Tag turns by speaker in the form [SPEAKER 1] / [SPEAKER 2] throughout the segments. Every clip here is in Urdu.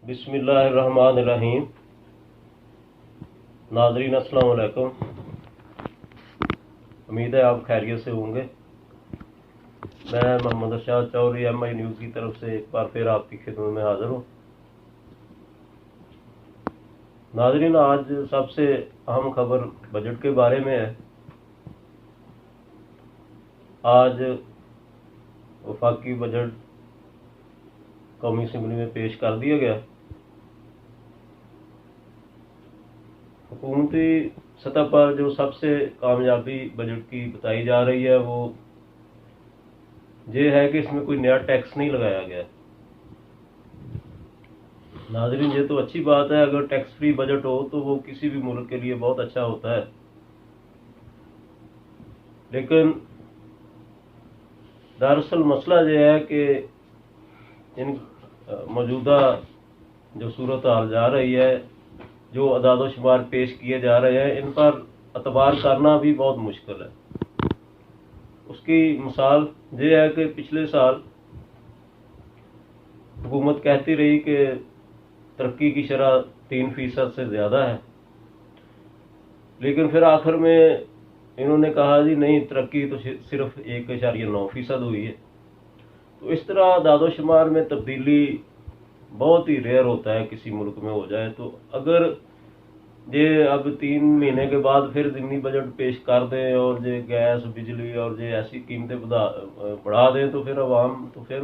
[SPEAKER 1] بسم اللہ الرحمن الرحیم۔ ناظرین السلام علیکم، امید ہے آپ خیریت سے ہوں گے۔ میں محمد ارشاد چودھری ایم آئی نیوز کی طرف سے ایک بار پھر آپ کی خدمت میں حاضر ہوں۔ ناظرین، آج سب سے اہم خبر بجٹ کے بارے میں ہے۔ آج وفاقی بجٹ قومی اسمبلی میں پیش کر دیا گیا۔ حکومتی سطح پر جو سب سے کامیابی بجٹ کی بتائی جا رہی ہے وہ یہ ہے کہ اس میں کوئی نیا ٹیکس نہیں لگایا گیا۔ ناظرین، یہ تو اچھی بات ہے، اگر ٹیکس فری بجٹ ہو تو وہ کسی بھی ملک کے لیے بہت اچھا ہوتا ہے، لیکن دراصل مسئلہ یہ ہے کہ ان موجودہ جو صورتحال جا رہی ہے، جو اعداد و شمار پیش کیے جا رہے ہیں، ان پر اعتبار کرنا بھی بہت مشکل ہے۔ اس کی مثال یہ ہے کہ پچھلے سال حکومت کہتی رہی کہ ترقی کی شرح 3% سے زیادہ ہے، لیکن پھر آخر میں انہوں نے کہا جی نہیں، ترقی تو صرف 1.9% ہوئی ہے۔ تو اس طرح اعداد و شمار میں تبدیلی بہت ہی ریئر ہوتا ہے کسی ملک میں ہو جائے۔ تو اگر یہ اب 3 مہینے کے بعد پھر ضمنی بجٹ پیش کر دیں اور یہ گیس، بجلی اور یہ ایسی قیمتیں بڑھا دیں تو پھر عوام تو پھر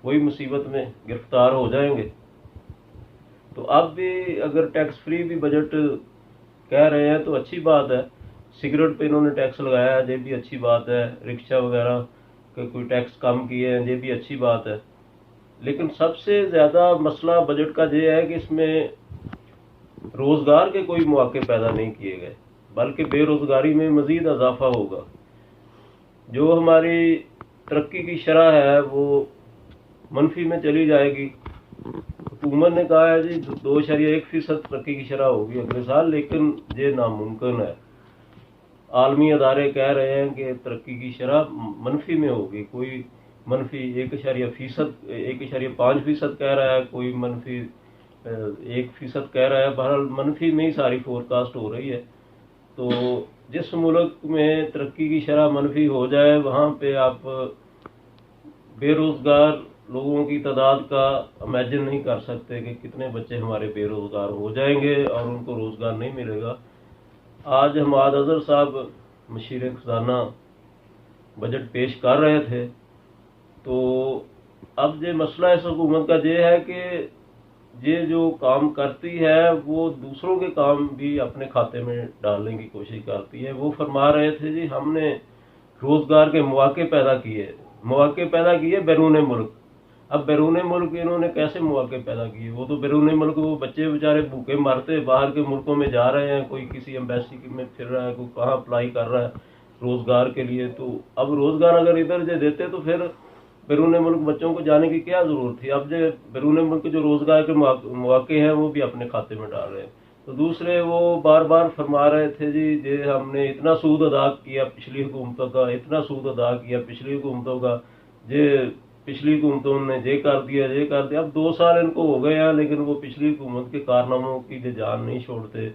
[SPEAKER 1] وہی مصیبت میں گرفتار ہو جائیں گے۔ تو اب بھی اگر ٹیکس فری بھی بجٹ کہہ رہے ہیں تو اچھی بات ہے۔ سگریٹ پہ انہوں نے ٹیکس لگایا ہے، یہ بھی اچھی بات ہے۔ رکشہ وغیرہ کے کوئی ٹیکس کم کیے ہیں، یہ بھی اچھی بات ہے۔ لیکن سب سے زیادہ مسئلہ بجٹ کا یہ ہے کہ اس میں روزگار کے کوئی مواقع پیدا نہیں کیے گئے، بلکہ بے روزگاری میں مزید اضافہ ہوگا۔ جو ہماری ترقی کی شرح ہے وہ منفی میں چلی جائے گی۔ حکومت نے کہا ہے جی 2.1% ترقی کی شرح ہوگی اگلے سال، لیکن یہ ناممکن ہے۔ عالمی ادارے کہہ رہے ہیں کہ ترقی کی شرح منفی میں ہوگی، کوئی منفی 1.5% کہہ رہا ہے، کوئی منفی 1% کہہ رہا ہے۔ بہرحال منفی میں ہی ساری فور کاسٹ ہو رہی ہے۔ تو جس ملک میں ترقی کی شرح منفی ہو جائے وہاں پہ آپ بے روزگار لوگوں کی تعداد کا امیجن نہیں کر سکتے کہ کتنے بچے ہمارے بے روزگار ہو جائیں گے اور ان کو روزگار نہیں ملے گا۔ آج حماد اظہر صاحب مشیر خزانہ بجٹ پیش کر رہے تھے، تو اب یہ مسئلہ اس حکومت کا یہ ہے کہ یہ جو کام کرتی ہے وہ دوسروں کے کام بھی اپنے کھاتے میں ڈالنے کی کوشش کرتی ہے۔ وہ فرما رہے تھے جی ہم نے روزگار کے مواقع پیدا کیے بیرون ملک۔ اب بیرون ملک انہوں نے کیسے مواقع پیدا کیے؟ وہ تو بیرون ملک وہ بچے بیچارے بھوکے مرتے، باہر کے ملکوں میں جا رہے ہیں، کوئی کسی ایمبیسی میں پھر رہا ہے، کوئی کہاں اپلائی کر رہا ہے روزگار کے لیے۔ تو اب روزگار اگر ادھر سے دیتے تو پھر بیرون ملک بچوں کو جانے کی کیا ضرورت تھی؟ اب جو بیرون ملک جو روزگار کے مواقع ہیں وہ بھی اپنے کھاتے میں ڈال رہے ہیں۔ تو دوسرے وہ بار بار فرما رہے تھے جی یہ ہم نے اتنا سود ادا کیا پچھلی حکومتوں کا، اتنا سود ادا کیا پچھلی حکومتوں کا، یہ پچھلی حکومتوں نے یہ کر دیا۔ اب 2 سال ان کو ہو گئے ہیں، لیکن وہ پچھلی حکومت کے کارناموں کی جان نہیں چھوڑتے۔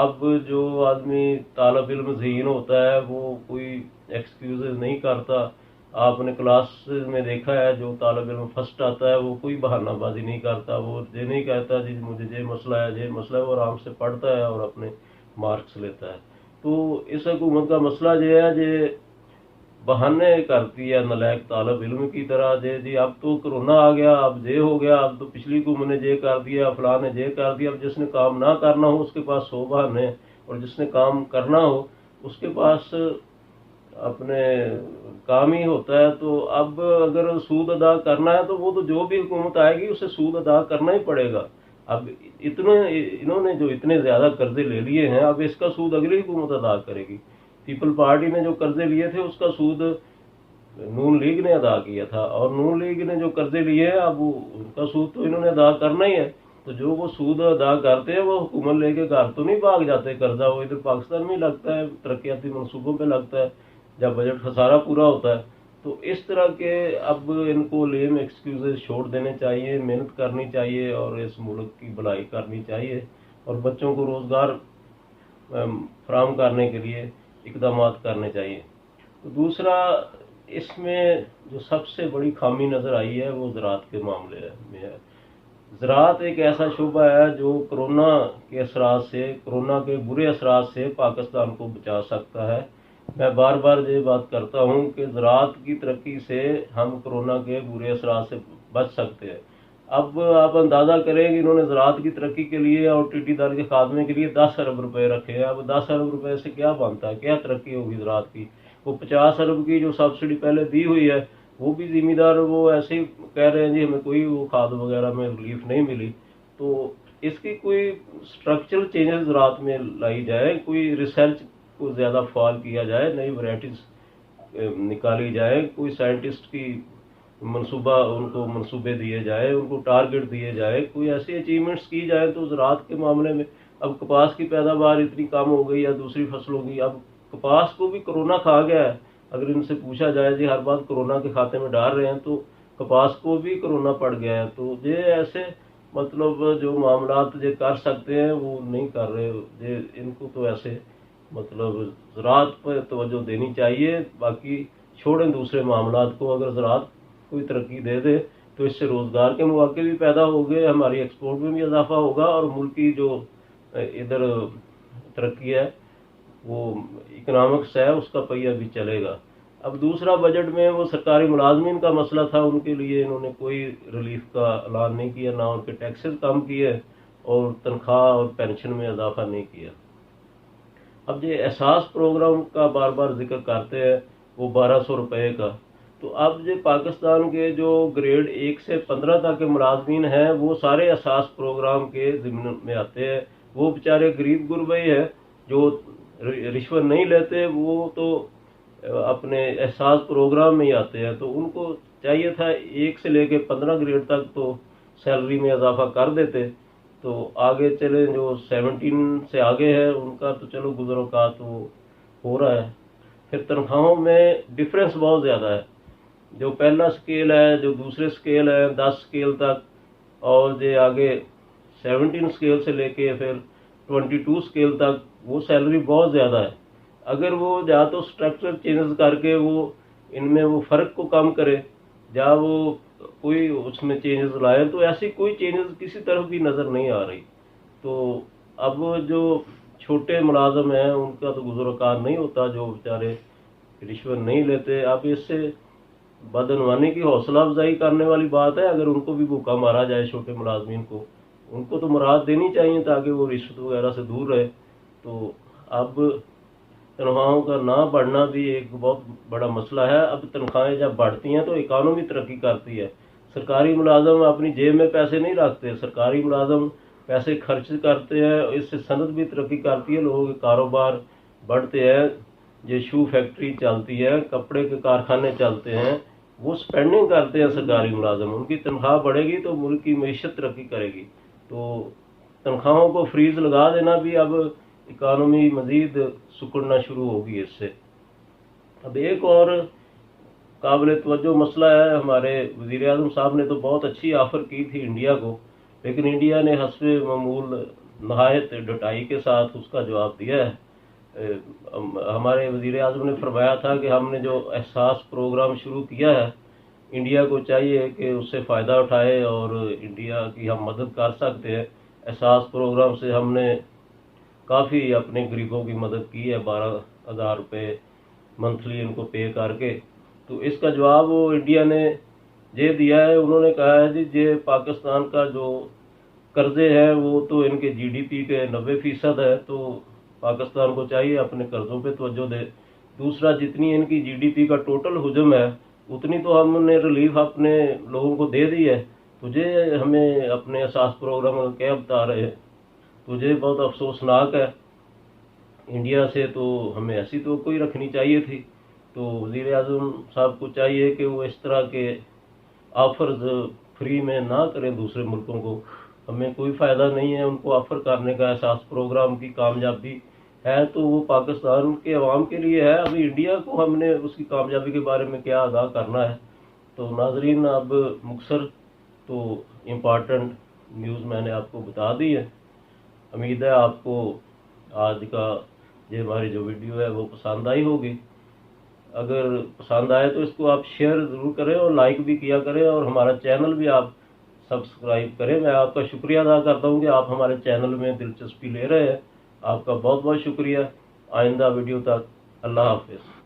[SPEAKER 1] اب جو آدمی طالب علم ذہین ہوتا ہے وہ کوئی ایکسکیوز نہیں کرتا۔ آپ نے کلاس میں دیکھا ہے جو طالب علم فرسٹ آتا ہے وہ کوئی بہانہ بازی نہیں کرتا، وہ یہ نہیں کہتا جی مجھے یہ مسئلہ ہے، وہ آرام سے پڑھتا ہے اور اپنے مارکس لیتا ہے۔ تو اس حکومت کا مسئلہ یہ ہے یہ بہانے کرتی ہے نالائق طالب علم کی طرح۔ جی اب تو کرونا آ گیا، اب یہ ہو گیا، اب تو پچھلی حکومت نے یہ کر دیا، فلاں نے یہ کر دیا۔ اب جس نے کام نہ کرنا ہو اس کے پاس 100 بہانے، اور جس نے کام کرنا ہو اس کے پاس اپنے کام ہی ہوتا ہے۔ تو اب اگر سود ادا کرنا ہے تو وہ تو جو بھی حکومت آئے گی اسے سود ادا کرنا ہی پڑے گا۔ اب انہوں نے جو اتنے زیادہ قرضے لے لیے ہیں، اب اس کا سود اگلی حکومت ادا کرے گی۔ پیپل پارٹی نے جو قرضے لیے تھے اس کا سود نون لیگ نے ادا کیا تھا، اور نون لیگ نے جو قرضے لیے ہیں اب ان کا سود تو انہوں نے ادا کرنا ہی ہے۔ تو جو وہ سود ادا کرتے ہیں وہ حکومت لے کے گھر تو نہیں بھاگ جاتے، قرضہ وہ ادھر پاکستان میں لگتا ہے، ترقیاتی منصوبوں پہ لگتا ہے جب بجٹ خسارہ پورا ہوتا ہے۔ تو اس طرح کے اب ان کو لیم ایکسکیوزز چھوڑ دینے چاہیے، محنت کرنی چاہیے اور اس ملک کی بھلائی کرنی چاہیے اور بچوں کو روزگار فراہم کرنے کے لیے اقدامات کرنے چاہیے۔ تو دوسرا اس میں جو سب سے بڑی خامی نظر آئی ہے وہ زراعت کے معاملے میں ہے۔ زراعت ایک ایسا شعبہ ہے جو کرونا کے اثرات سے، کرونا کے برے اثرات سے پاکستان کو بچا سکتا ہے۔ میں بار بار یہ بات کرتا ہوں کہ زراعت کی ترقی سے ہم کرونا کے برے اثرات سے بچ سکتے ہیں۔ اب آپ اندازہ کریں کہ انہوں نے زراعت کی ترقی کے لیے اور ٹڈی دل کے خاتمے کے لیے 10 ارب روپے رکھے ہیں۔ اب 10 ارب روپے سے کیا بنتا ہے، کیا ترقی ہوگی زراعت کی؟ وہ 50 ارب کی جو سبسڈی پہلے دی ہوئی ہے وہ بھی ذمہ دار وہ ایسے ہی کہہ رہے ہیں جی ہمیں کوئی وہ کھاد وغیرہ میں ریلیف نہیں ملی۔ تو اس کی کوئی اسٹرکچرل چینجز زراعت میں لائی جائے، کوئی ریسرچ کو زیادہ فعال کیا جائے، نئی ورائٹیز نکالی جائے، کوئی سائنٹسٹ کی منصوبہ ان کو منصوبے دیے جائے، ان کو ٹارگٹ دیے جائے، کوئی ایسی اچیومنٹس کی جائے۔ تو زراعت کے معاملے میں اب کپاس کی پیداوار اتنی کم ہو گئی یا دوسری فصلوں کی، اب کپاس کو بھی کرونا کھا گیا ہے۔ اگر ان سے پوچھا جائے جی ہر بات کرونا کے کھاتے میں ڈال رہے ہیں، تو کپاس کو بھی کرونا پڑ گیا ہے۔ تو یہ ایسے مطلب جو معاملات یہ کر سکتے ہیں وہ نہیں کر رہے، یہ ان کو تو ایسے مطلب زراعت پر توجہ دینی چاہیے، باقی چھوڑیں دوسرے معاملات کو۔ اگر زراعت کوئی ترقی دے دے تو اس سے روزگار کے مواقع بھی پیدا ہو گئے، ہماری ایکسپورٹ میں بھی اضافہ ہوگا اور ملک کی جو ادھر ترقی ہے وہ اکنامکس ہے اس کا پہیہ بھی چلے گا۔ اب دوسرا بجٹ میں وہ سرکاری ملازمین کا مسئلہ تھا، ان کے لیے انہوں نے کوئی ریلیف کا اعلان نہیں کیا، نہ ان کے ٹیکسز کم کیے اور تنخواہ اور پینشن میں اضافہ نہیں کیا۔ اب یہ احساس پروگرام کا بار بار ذکر کرتے ہیں، وہ 1200 روپے کا۔ تو اب یہ پاکستان کے جو گریڈ 1 سے 15 تک کے ملازمین ہیں وہ سارے احساس پروگرام کے ضمن میں آتے ہیں۔ وہ بیچارے غریب غربائی ہیں جو رشوت نہیں لیتے، وہ تو اپنے احساس پروگرام میں ہی آتے ہیں۔ تو ان کو چاہیے تھا 1 سے لے کے 15 گریڈ تک تو سیلری میں اضافہ کر دیتے، تو آگے چلے جو 17 سے آگے ہے ان کا تو چلو گزر اوقات وہ ہو رہا ہے۔ پھر تنخواہوں میں ڈفرینس بہت زیادہ ہے، جو پہلا سکیل ہے، جو دوسرے سکیل ہے 10 سکیل تک، اور جو آگے 17 سکیل سے لے کے پھر 22 سکیل تک وہ سیلری بہت زیادہ ہے۔ اگر وہ یا تو اسٹرکچر چینجز کر کے وہ ان میں وہ فرق کو کم کرے یا وہ کوئی اس میں چینجز لائے، تو ایسی کوئی چینجز کسی طرف بھی نظر نہیں آ رہی۔ تو اب جو چھوٹے ملازم ہیں ان کا تو گزر کار نہیں ہوتا، جو بیچارے رشوت نہیں لیتے۔ اب اس سے بدعنوانی کی حوصلہ افزائی کرنے والی بات ہے، اگر ان کو بھی بھوکا مارا جائے چھوٹے ملازمین کو، ان کو تو مراحت دینی چاہیے تاکہ وہ رشوت وغیرہ سے دور رہے۔ تو اب تنخواہوں کا نہ بڑھنا بھی ایک بہت بڑا مسئلہ ہے۔ اب تنخواہیں جب بڑھتی ہیں تو اکانومی ترقی کرتی ہے۔ سرکاری ملازم اپنی جیب میں پیسے نہیں رکھتے، سرکاری ملازم پیسے خرچ کرتے ہیں، اس سے صنعت بھی ترقی کرتی ہے، لوگوں کے کاروبار بڑھتے ہیں، یہ شو فیکٹری چلتی ہے، کپڑے کے کارخانے چلتے ہیں، وہ سپینڈنگ کرتے ہیں سرکاری ملازم، ان کی تنخواہ بڑھے گی تو ملک کی معیشت ترقی کرے گی۔ تو تنخواہوں کو فریز لگا دینا بھی اب اکانومی مزید سکڑنا شروع ہوگی اس سے۔ اب ایک اور قابل توجہ مسئلہ ہے، ہمارے وزیر اعظم صاحب نے تو بہت اچھی آفر کی تھی انڈیا کو، لیکن انڈیا نے حسب معمول نہایت ڈٹائی کے ساتھ اس کا جواب دیا ہے۔ ہمارے وزیر اعظم نے فرمایا تھا کہ ہم نے جو احساس پروگرام شروع کیا ہے، انڈیا کو چاہیے کہ اس سے فائدہ اٹھائے اور انڈیا کی ہم مدد کر سکتے ہیں۔ احساس پروگرام سے ہم نے کافی اپنے غریبوں کی مدد کی ہے، 12,000 روپے منتھلی ان کو پے کر کے۔ تو اس کا جواب وہ انڈیا نے یہ دیا ہے، انہوں نے کہا ہے جی یہ پاکستان کا جو قرضے ہیں وہ تو ان کے جی ڈی پی کے 90% ہے، تو پاکستان کو چاہیے اپنے قرضوں پہ توجہ دے۔ دوسرا، جتنی ان کی جی ڈی پی کا ٹوٹل حجم ہے اتنی تو ہم نے ریلیف اپنے لوگوں کو دے دی ہے، تجھے ہمیں اپنے احساس پروگرام کیا بتا رہے ہیں؟ تجھے بہت افسوسناک ہے۔ انڈیا سے تو ہمیں ایسی توقع ہی رکھنی چاہیے تھی۔ تو وزیر اعظم صاحب کو چاہیے کہ وہ اس طرح کے آفرز فری میں نہ کریں دوسرے ملکوں کو، ہمیں کوئی فائدہ نہیں ہے ان کو آفر کرنے کا۔ احساس پروگرام کی کامیابی ہے تو وہ پاکستان کے عوام کے لیے ہے. ابھی انڈیا کو ہم نے اس کی کامیابی کے بارے میں کیا آگاہ کرنا ہے. تو ناظرین اب مختصر تو امپارٹنٹ نیوز میں نے آپ کو بتا دی ہے. امید ہے آپ کو آج کا یہ ہماری جو ویڈیو ہے وہ پسند آئی ہوگی. اگر پسند آئے تو اس کو آپ شیئر ضرور کریں اور لائک بھی کیا کریں اور ہمارا چینل بھی آپ سبسکرائب کریں. میں آپ کا شکریہ ادا کرتا ہوں کہ آپ ہمارے چینل میں دلچسپی لے رہے ہیں. آپ کا بہت بہت شکریہ. آئندہ ویڈیو تک اللہ حافظ.